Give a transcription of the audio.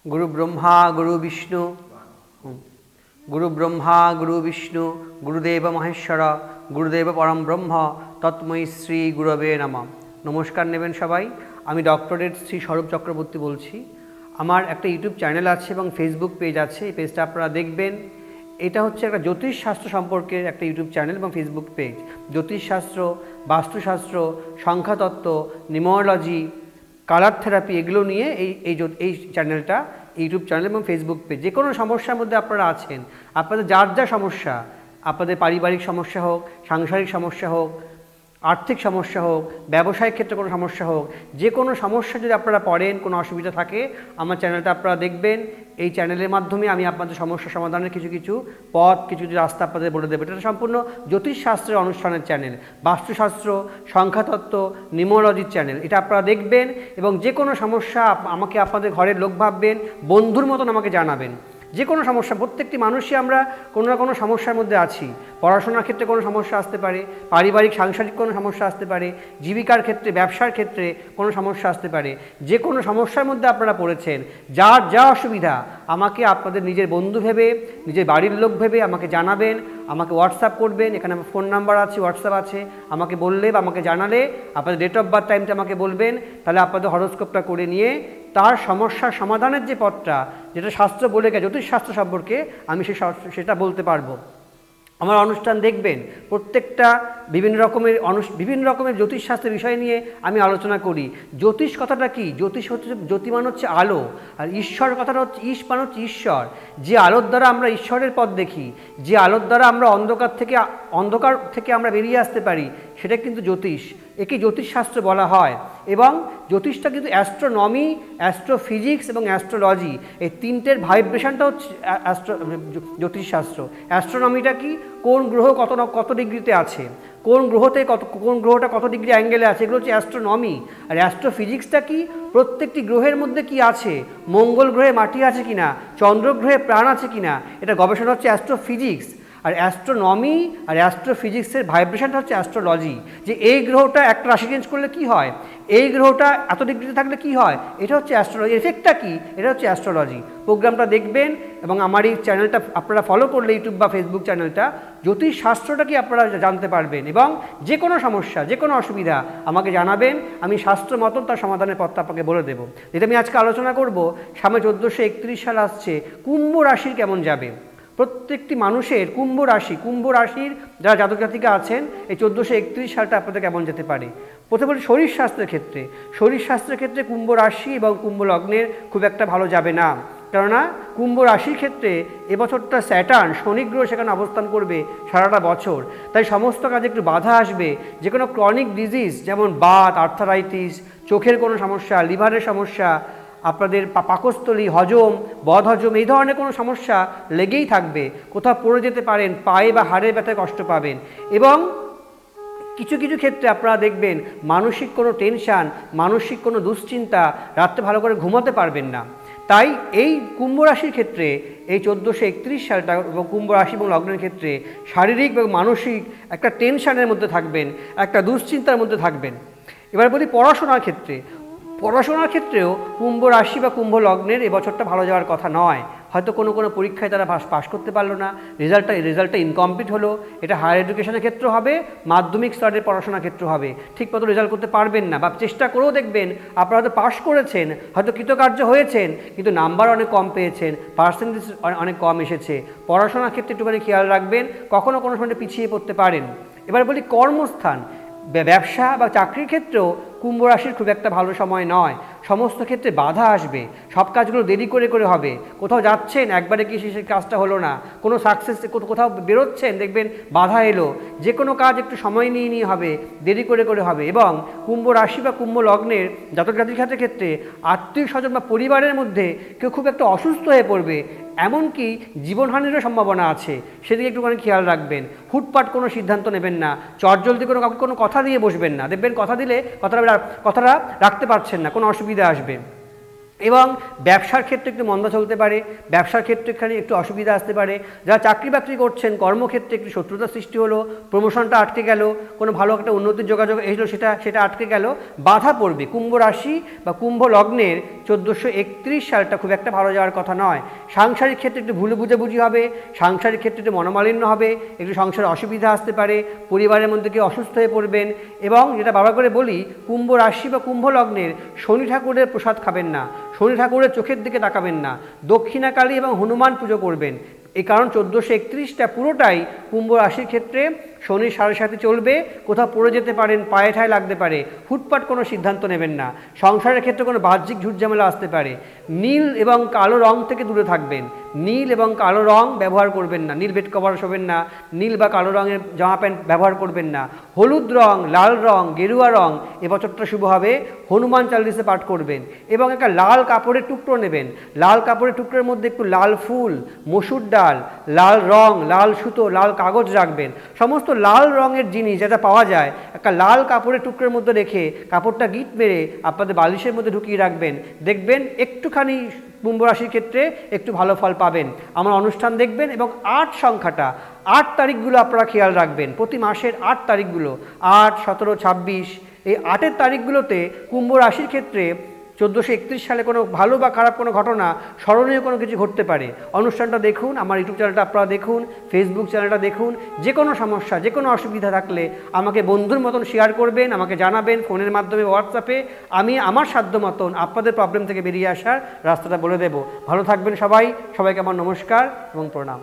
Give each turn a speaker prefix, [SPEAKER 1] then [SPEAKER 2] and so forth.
[SPEAKER 1] गुरु ब्रह्मा गुरु विष्णु गुरु ब्रह्मा गुरु विष्णु गुरुदेव महेश्वर गुरुदेव परम ब्रह्म तत्मयी श्री गुरवे नमः। नमस्कार नेবেন সবাই। আমি ডক্টরেট শ্রী স্বরূপ চক্রবর্তী বলছি। আমার একটা ইউটিউব চ্যানেল আছে এবং ফেসবুক পেজ আছে। এই পেজটা আপনারা দেখবেন। এটা হচ্ছে একটা জ্যোতিষশাস্ত্র সম্পর্কে একটা ইউটিউব চ্যানেল এবং ফেসবুক পেজ। জ্যোতিষশাস্ত্র, বাস্তুশাস্ত্র, সংখ্যাতত্ত্ব, নিউমোলজি, কালার থেরাপি এগুলো নিয়ে এই চ্যানেলটা, ইউটিউব চ্যানেল এবং ফেসবুক পেজ। যে কোনো সমস্যার মধ্যে আপনারা আছেন, আপনাদের যার যা সমস্যা, আপনাদের পারিবারিক সমস্যা হোক, সাংসারিক সমস্যা হোক, আর্থিক সমস্যা হোক, ব্যবসায়িক ক্ষেত্রে কোনো সমস্যা হোক, যে কোনো সমস্যা যদি আপনারা পড়েন, কোনো অসুবিধা থাকে, আমার চ্যানেলটা আপনারা দেখবেন। এই চ্যানেলের মাধ্যমে আমি আপনাদের সমস্যা সমাধানের কিছু পথ, কিছু রাস্তা আপনাদের বলে দেবো। এটা সম্পূর্ণ জ্যোতিষশাস্ত্রের অনুষ্ঠানের চ্যানেল, বাস্তুশাস্ত্র, সংখ্যাতত্ত্ব, নিউমোলজির চ্যানেল। এটা আপনারা দেখবেন এবং যে কোনো সমস্যা আমাকে আপনাদের ঘরের লোক ভাববেন, বন্ধুর মতন আমাকে জানাবেন। যে কোনো সমস্যা, প্রত্যেকটি মানুষই আমরা কোনো না কোনো সমস্যার মধ্যে আছি। পড়াশোনার ক্ষেত্রে কোনো সমস্যা আসতে পারে, পারিবারিক সাংসারিক কোনো সমস্যা আসতে পারে, জীবিকার ক্ষেত্রে, ব্যবসার ক্ষেত্রে কোনো সমস্যা আসতে পারে। যে কোনো সমস্যার মধ্যে আপনারা পড়েছেন, যার যা অসুবিধা আমাকে আপনাদের নিজের বন্ধু ভেবে, নিজের বাড়ির লোক ভেবে আমাকে জানাবেন, আমাকে হোয়াটসঅ্যাপ করবেন। এখানে আমার ফোন নাম্বার আছে, হোয়াটসঅ্যাপ আছে। আমাকে বললে বা আমাকে জানালে, আপনাদের ডেট অফ বার্থ টাইমটা আমাকে বলবেন। তাহলে আপনাদের হরোস্কোপটা করে নিয়ে তার সমস্যার সমাধানের যে পথটা, যেটা শাস্ত্র বলে গেছে, জ্যোতিষশাস্ত্র সম্পর্কে আমি সেটা বলতে পারবো। আমার অনুষ্ঠান দেখবেন, প্রত্যেকটা বিভিন্ন রকমের জ্যোতিষশাস্ত্রের বিষয় নিয়ে আমি আলোচনা করি। জ্যোতিষ কথাটা কি? জ্যোতিষ হচ্ছে, জ্যোতিমান হচ্ছে আলো, আর ঈশ্বর কথাটা হচ্ছে, ঈশমান হচ্ছে ঈশ্বর। যে আলোর দ্বারা আমরা ঈশ্বরের পথ দেখি, যে আলোর দ্বারা আমরা অন্ধকার থেকে আমরা বেরিয়ে আসতে পারি, সেটা কিন্তু জ্যোতিষ। একে জ্যোতিষশাস্ত্র বলা হয়। এবং জ্যোতিষটা কিন্তু অ্যাস্ট্রোনমি, অ্যাস্ট্রোফিজিক্স এবং অ্যাস্ট্রোলজি, এই তিনটের ভাইব্রেশনটা হচ্ছে জ্যোতিষশাস্ত্র। অ্যাস্ট্রোনমিটা কি? কোন গ্রহ কত ডিগ্রিতে আছে, কোন গ্রহটা কত ডিগ্রি অ্যাঙ্গেলে আছে, এগুলো হচ্ছে অ্যাস্ট্রোনমি। আর অ্যাস্ট্রোফিজিক্সটা কি? প্রত্যেকটি গ্রহের মধ্যে কি আছে, মঙ্গল গ্রহে মাটি আছে কিনা, চন্দ্র গ্রহে প্রাণ আছে কিনা, এটা গবেষণা হচ্ছে অ্যাস্ট্রোফিজিক্স। আর অ্যাস্ট্রোনমি আর অ্যাস্ট্রোফিজিক্সের ভাইব্রেশনটা হচ্ছে অ্যাস্ট্রোলজি। যে এই গ্রহটা একটা রাশি চেঞ্জ করলে কি হয়, এই গ্রহটা এত ডিগ্রিতে থাকলে কি হয়, এটা হচ্ছে অ্যাস্ট্রোলজি। এফেক্টটা কি, এটা হচ্ছে অ্যাস্ট্রোলজি। প্রোগ্রামটা দেখবেন এবং আমার এই চ্যানেলটা আপনারা ফলো করলে, ইউটিউব বা ফেসবুক চ্যানেলটা, জ্যোতিষশাস্ত্রটা কি আপনারা জানতে পারবেন। এবং যে কোনো সমস্যা, যে কোনো অসুবিধা আমাকে জানাবেন, আমি শাস্ত্র মতন তার সমাধানের পথটা আপনাকে বলে দেবো। যেটা আমি আজকে আলোচনা করব, সামনে 1431 সাল আসছে, কুম্ভ রাশির কেমন যাবে। প্রত্যেকটি মানুষের কুম্ভ রাশির যারা জাতক জাতিকা আছেন, এই 1431 সালটা আপনাদের কেমন যেতে পারে। প্রথমে বলি শরীরশাস্ত্রের ক্ষেত্রে কুম্ভ রাশি এবং কুম্ভ লগ্নের খুব একটা ভালো যাবে না। কেননা কুম্ভ রাশির ক্ষেত্রে এবছরটা স্যাটার্ন, শনি গ্রহ সেখানে অবস্থান করবে সারাটা বছর। তাই সমস্ত কাজে একটু বাধা আসবে। যে কোনো ক্রনিক ডিজিজ, যেমন বাত, আর্থারাইটিস, চোখের কোনো সমস্যা, লিভারের সমস্যা, আপনাদের পাকস্থলী, হজম, বদহজম, এই ধরনের কোনো সমস্যা লেগেই থাকবে। কোথাও পড়ে যেতে পারেন, পায়ে বা হাড়ের ব্যথায় কষ্ট পাবেন। এবং কিছু ক্ষেত্রে আপনারা দেখবেন মানসিক কোনো টেনশান, মানসিক কোনো দুশ্চিন্তা, রাত্রে ভালো করে ঘুমাতে পারবেন না। তাই এই কুম্ভ রাশির ক্ষেত্রে এই 1431 সালটা এবং কুম্ভ রাশি এবং লগ্নের ক্ষেত্রে শারীরিক এবং মানসিক একটা টেনশানের মধ্যে থাকবেন, একটা দুশ্চিন্তার মধ্যে থাকবেন। এবার বলি পড়াশোনার ক্ষেত্রেও কুম্ভ রাশি বা কুম্ভ লগ্নের এবছরটা ভালো যাওয়ার কথা নয়। হয়তো কোনো পরীক্ষায় তারা পাশ করতে পারলো না, রেজাল্টটা ইনকমপ্লিট হলো। এটা হায়ার এডুকেশনের ক্ষেত্রে হবে, মাধ্যমিক স্তরের পড়াশোনার ক্ষেত্রে হবে। ঠিকমতো রেজাল্ট করতে পারবেন না, বা চেষ্টা করেও দেখবেন আপনারা হয়তো পাশ করেছেন, হয়তো কৃতকার্য হয়েছেন, কিন্তু নাম্বার অনেক কম পেয়েছেন, পার্সেন্টেজ অনেক কম এসেছে। পড়াশোনার ক্ষেত্রে একটুখানি খেয়াল রাখবেন, কখনো কোনো সময় পিছিয়ে পড়তে পারেন। এবার বলি কর্মস্থান, ব্যবসা বা চাকরির ক্ষেত্রেও কুম্ভ রাশির খুব একটা ভালো সময় নয়। সমস্ত ক্ষেত্রে বাধা আসবে, সব কাজগুলো দেরি করে হবে। কোথাও যাচ্ছেন, একবারে কি সেই কাজটা হলো না। কোনো সাকসেস, কোথাও বেরোচ্ছেন, দেখবেন বাধা এলো। যে কোনো কাজ একটু সময় নিয়ে হবে, দেরি করে হবে। এবং কুম্ভ রাশি বা কুম্ভ লগ্নের জাতক জাতিকাদের ক্ষেত্রে আত্মীয় স্বজন বা পরিবারের মধ্যে কেউ খুব একটা অসুস্থ হয়ে পড়বে, এমনকি জীবনহানিরও সম্ভাবনা আছে। সেদিকে একটুখানি খেয়াল রাখবেন। হুটপাট কোনো সিদ্ধান্ত নেবেন না, চটজলদি কাউকে কোনো কথা দিয়ে বসবেন না। দেখবেন কথা দিলে কথাটা রাখতে পারছেন না, কোনো অসুবিধা আসবে। এবং ব্যবসার ক্ষেত্রে একটু মন্দা চলতে পারে, ব্যবসার ক্ষেত্রে এখানে একটু অসুবিধা আসতে পারে। যারা চাকরি বাকরি করছেন, কর্মক্ষেত্রে একটু শত্রুতার সৃষ্টি হলো, প্রমোশনটা আটকে গেল, কোনো ভালো একটা উন্নতির যোগাযোগ এসলো, সেটা আটকে গেল, বাধা পড়বে। কুম্ভ রাশি বা কুম্ভ লগ্নের 1431 সালটা খুব একটা ভালো যাওয়ার কথা নয়। সাংসারিক ক্ষেত্রে একটু ভুল বুঝাবুঝি হবে, সাংসারিক ক্ষেত্রে একটু মনোমালিন্য হবে, একটু সংসারে অসুবিধা আসতে পারে, পরিবারের মধ্যে কেউ অসুস্থ হয়ে পড়বেন। এবং যেটা বারবার করে বলি, কুম্ভ রাশি বা কুম্ভ লগ্নের শনি ঠাকুরের প্রসাদ খাবেন না, শনি ঠাকুরের চোখের দিকে তাকাবেন না, দক্ষিণাকালী এবং হনুমান পুজো করবেন। এই কারণ 1431টা পুরোটাই কুম্ভ রাশির ক্ষেত্রে শনির সাড়ে সাথে চলবে, কোথাও পড়ে যেতে পারেন, পায়ে ঠায় লাগতে পারে, হুটপাট কোনো সিদ্ধান্ত নেবেন না, সংসারের ক্ষেত্রে কোনো বাহ্যিক ঝুটঝামেলা আসতে পারে। নীল এবং কালো রং থেকে দূরে থাকবেন, নীল এবং কালো রং ব্যবহার করবেন না, নীল বেড কভার শোবেন না, নীল বা কালো রঙের জামা প্যান্ট ব্যবহার করবেন না। হলুদ রং, লাল রং, গেরুয়া রং এবছরটা শুভ হবে, হনুমান চালিসা পাঠ করবেন এবং একটা লাল কাপড়ের টুকরো নেবেন, লাল কাপড়ের টুকরোর মধ্যে একটু লাল ফুল, মসুর ডাল, লাল রং, লাল সুতো, লাল কাগজ রাখবেন। সমস্ত লাল রঙের জিনিস যেটা পাওয়া যায় একটা লাল কাপড়ের টুকরোর মধ্যে রেখে কাপড়টা গিট মেরে আপনাদের বালিশের মধ্যে ঢুকিয়ে রাখবেন, দেখবেন একটুখানি কুম্ভ রাশির ক্ষেত্রে একটু ভালো ফল পাবেন। আমার অনুষ্ঠান দেখবেন এবং 8 সংখ্যাটা, 8 তারিখগুলো আপনারা খেয়াল রাখবেন, প্রতি মাসের 8 তারিখগুলো, 8, 17, 26, এই 8-এর তারিখগুলোতে কুম্ভ রাশির ক্ষেত্রে 1431 সালে কোনো ভালো বা খারাপ কোনো ঘটনা, স্মরণীয় কোনো কিছু ঘটতে পারে। অনুষ্ঠানটা দেখুন, আমার ইউটিউব চ্যানেলটা আপনারা দেখুন, ফেসবুক চ্যানেলটা দেখুন। যে কোনো সমস্যা, যে কোনো অসুবিধা থাকলে আমাকে বন্ধুর মতন শেয়ার করবেন, আমাকে জানাবেন ফোনের মাধ্যমে, হোয়াটসঅ্যাপে। আমি আমার সাধ্য মতন আপনাদের প্রবলেম থেকে বেরিয়ে আসার রাস্তাটা বলে দেব। ভালো থাকবেন সবাই, সবাইকে আমার নমস্কার এবং প্রণাম।